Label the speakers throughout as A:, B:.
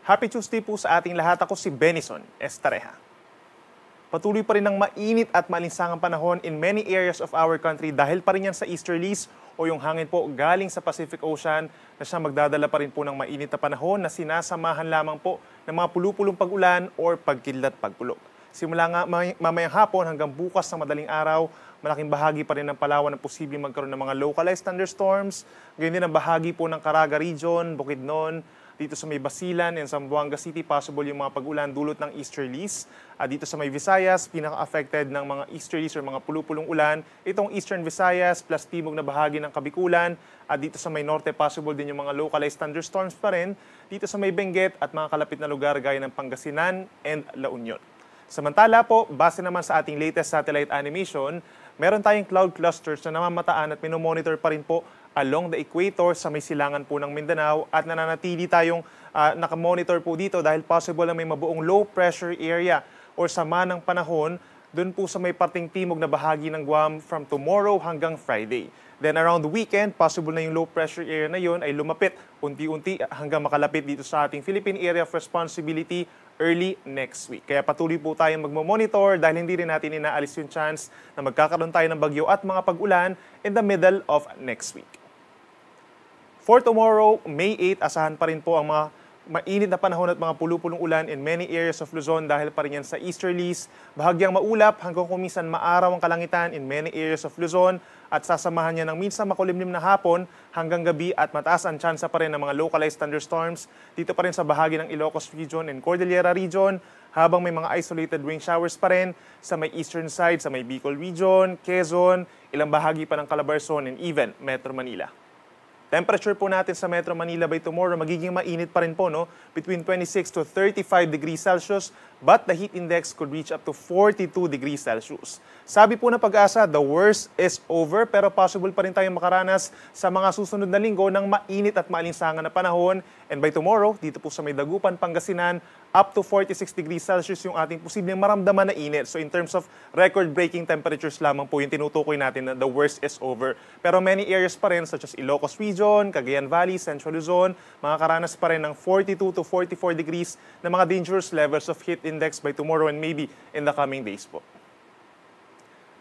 A: Happy Tuesday po sa ating lahat. Ako si Benison Estareja. Patuloy pa rin ang mainit at maalinsangang panahon in many areas of our country dahil pa rin yan sa easterlies o yung hangin po galing sa Pacific Ocean na siya magdadala pa rin po ng mainit na panahon na sinasamahan lamang po ng mga pulupulong pag-ulan or pagkidlat pagpulog. Simula nga mamayang hapon hanggang bukas ng madaling araw, malaking bahagi pa rin ng Palawan ang posibleng magkaroon ng mga localized thunderstorms. Ganyan din ang bahagi po ng Caraga Region, Bukidnon, dito sa may Basilan and Zamboanga City, possible yung mga pag-ulan dulot ng easterlies. Dito sa may Visayas, pinaka-affected ng mga easterlies or mga pulupulong ulan, itong Eastern Visayas plus timog na bahagi ng Kabikulan. Dito sa may Norte, possible din yung mga localized thunderstorms pa rin. Dito sa may Benguet at mga kalapit na lugar gaya ng Pangasinan and La Union. Samantala po, base naman sa ating latest satellite animation, meron tayong cloud clusters na namamataan at minomonitor pa rin po along the equator sa may silangan po ng Mindanao at nananatili tayong nakamonitor po dito dahil possible na may mabuong low pressure area or sama ng panahon doon po sa may parting timog na bahagi ng Guam from tomorrow hanggang Friday. Then around the weekend, possible na yung low pressure area na yon ay lumapit unti-unti hanggang makalapit dito sa ating Philippine Area of Responsibility early next week. Kaya patuloy po tayong magmamonitor dahil hindi rin natin inaalis yung chance na magkakaroon tayo ng bagyo at mga pag-ulan in the middle of next week. For tomorrow, May 8, asahan pa rin po ang mga mainit na panahon at mga pulupulong ulan in many areas of Luzon dahil pa rin yan sa easterlies. Bahagyang maulap hanggang kuminsan maaraw ang kalangitan in many areas of Luzon at sasamahan niya ng minsan makulimlim na hapon hanggang gabi at mataas ang tsansa pa rin ng mga localized thunderstorms dito pa rin sa bahagi ng Ilocos Region and Cordillera Region habang may mga isolated rain showers pa rin sa may eastern side, sa may Bicol Region, Quezon, ilang bahagi pa ng Calabarzon and even Metro Manila. Temperature po natin sa Metro Manila by tomorrow magiging mainit pa rin po, no? Between 26 to 35 degrees Celsius, but the heat index could reach up to 42 degrees Celsius. Sabi po ng Pag-asa, the worst is over, pero possible pa rin tayong makaranas sa mga susunod na linggo ng mainit at maalinsangan na panahon. And by tomorrow, dito po sa may Dagupan, Pangasinan, up to 46 degrees Celsius yung ating posibleng maramdaman na init. So in terms of record-breaking temperatures lamang po yung tinutukoy natin na the worst is over. Pero many areas pa rin such as Ilocos Region, Cagayan Valley, Central Luzon, makakaranas pa rin ng 42 to 44 degrees na mga dangerous levels of heat index by tomorrow and maybe in the coming days po.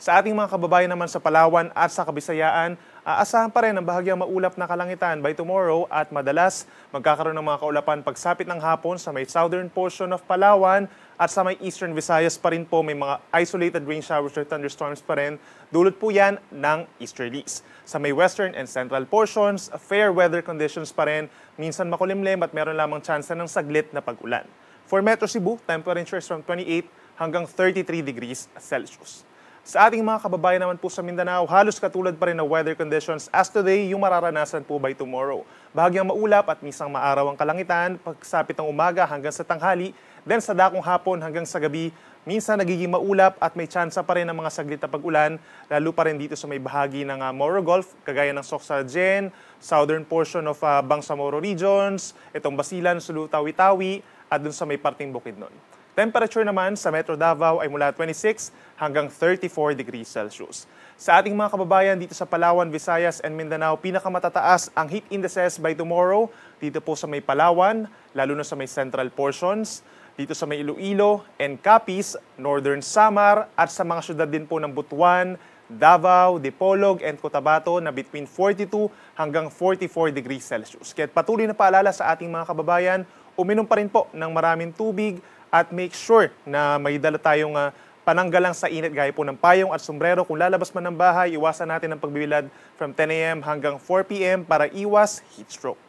A: Sa ating mga kababayan naman sa Palawan at sa Kabisayaan, aasahan pa rin ang bahagyang maulap na kalangitan by tomorrow at madalas magkakaroon ng mga kaulapan pagsapit ng hapon sa may southern portion of Palawan at sa may eastern Visayas pa rin po may mga isolated rain showers or thunderstorms pa rin. Dulot po yan ng easterlies. Sa may western and central portions, fair weather conditions pa rin, minsan makulimlim at meron lamang tsansa ng saglit na pag-ulan. For Metro Cebu, temperatures from 28 hanggang 33 degrees Celsius. Sa ating mga kababayan naman po sa Mindanao, halos katulad pa rin na weather conditions as today yung mararanasan po by tomorrow. Bahagyang maulap at misang maaraw ang kalangitan pagsapit ng umaga hanggang sa tanghali, then sa dakong hapon hanggang sa gabi, minsan nagiging maulap at may tsansa pa rin ng mga saglit na pag-ulan, lalo pa rin dito sa may bahagi ng Moro Gulf, kagaya ng Soxargen, southern portion of Bangsamoro regions, itong Basilan, Sulu, Tawi-Tawi, at dun sa may parting Bukidnon. Temperature naman sa Metro Davao ay mula 26 hanggang 34 degrees Celsius. Sa ating mga kababayan dito sa Palawan, Visayas, and Mindanao, pinakamatataas ang heat indices by tomorrow dito po sa may Palawan, lalo na sa may central portions, dito sa may Iloilo and Capiz, Northern Samar, at sa mga syudad din po ng Butuan, Davao, Dipolog, and Cotabato na between 42 hanggang 44 degrees Celsius. Kaya patuloy na paalala sa ating mga kababayan, uminom pa rin po ng maraming tubig at make sure na may dala tayong pananggalang sa init gaya po ng payong at sombrero. Kung lalabas man ng bahay, iwasan natin ang pagbibilad from 10 a.m. hanggang 4 p.m. para iwas heat stroke.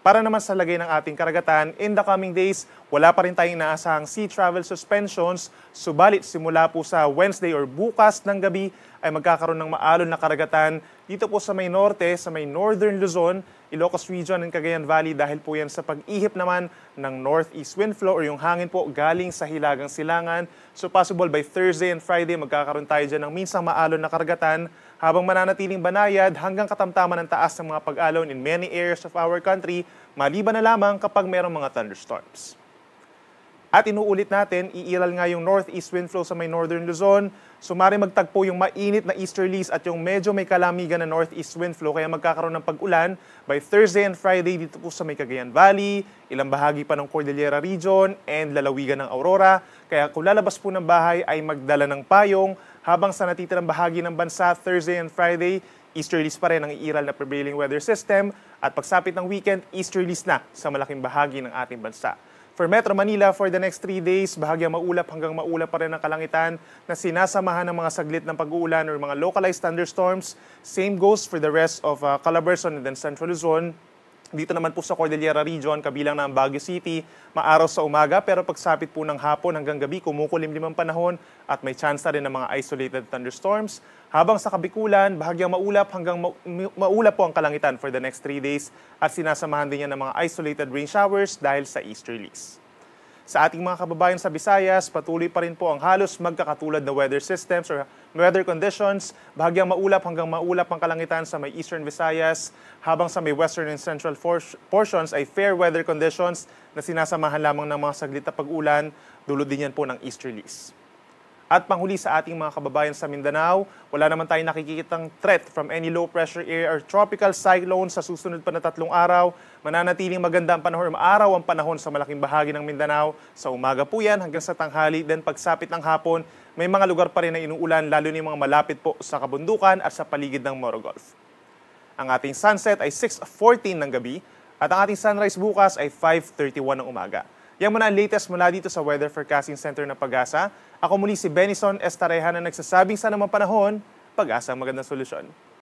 A: Para naman sa lagay ng ating karagatan, in the coming days, wala pa rin tayong inaasahang sea travel suspensions, subalit simula po sa Wednesday or bukas ng gabi ay magkakaroon ng maalon na karagatan dito po sa may norte, sa may northern Luzon, Ilocos Region and Cagayan Valley dahil po yan sa pag-ihip naman ng northeast wind flow or yung hangin po galing sa hilagang silangan. So possible by Thursday and Friday magkakaroon tayo dyan ng minsang maalon na karagatan habang mananatiling banayad hanggang katamtaman ng taas ng mga pag-alon in many areas of our country, maliban na lamang kapag mayroong mga thunderstorms. At inuulit natin, iiral nga yung northeast wind flow sa may northern Luzon. Sumari magtagpo yung mainit na easterlies at yung medyo may kalamigan na northeast wind flow kaya magkakaroon ng pag-ulan by Thursday and Friday dito po sa may Cagayan Valley, ilang bahagi pa ng Cordillera Region, and lalawigan ng Aurora. Kaya kung lalabas po ng bahay ay magdala ng payong, habang sa natitirang bahagi ng bansa Thursday and Friday, easterlies pa rin ang iiral na prevailing weather system at pagsapit ng weekend, easterlies na sa malaking bahagi ng ating bansa. For Metro Manila, for the next 3 days, bahagyang maulap hanggang maulap pa rin ang kalangitan na sinasamahan ng mga saglit ng pag-uulan or mga localized thunderstorms. Same goes for the rest of Calabarzon and then Central Luzon. Dito naman po sa Cordillera Region, kabilang ng Baguio City, maaraw sa umaga pero pagsapit po ng hapon hanggang gabi, kumukulimlim ang panahon at may chance na rin ng mga isolated thunderstorms. Habang sa Kabikulan, bahagyang maulap hanggang maulap po ang kalangitan for the next 3 days at sinasamahan din yan ng mga isolated rain showers dahil sa easterlies. Sa ating mga kababayan sa Visayas, patuloy pa rin po ang halos magkakatulad na weather systems or weather conditions. Bahagyang maulap hanggang maulap ang kalangitan sa may Eastern Visayas, habang sa may Western and Central portions ay fair weather conditions na sinasamahan lamang ng mga saglit na pag-ulan, dulot din yan po ng easterlies. At panghuli sa ating mga kababayan sa Mindanao, wala naman tayong nakikitang threat from any low pressure area or tropical cyclone sa susunod pa na 3 araw. Mananatiling maganda ang panahon, maaraw ang panahon sa malaking bahagi ng Mindanao. Sa umaga po yan hanggang sa tanghali, then pagsapit ng hapon, may mga lugar pa rin na inuulan, lalo na yung mga malapit po sa kabundukan at sa paligid ng Moro Gulf. Ang ating sunset ay 6:14 ng gabi at ang ating sunrise bukas ay 5:31 ng umaga. Yan muna ang latest mula dito sa Weather Forecasting Center ng Pag-asa. Ako muli si Benison Estareha na nagsasabing sa namang panahon, Pag-asa ang magandang solusyon.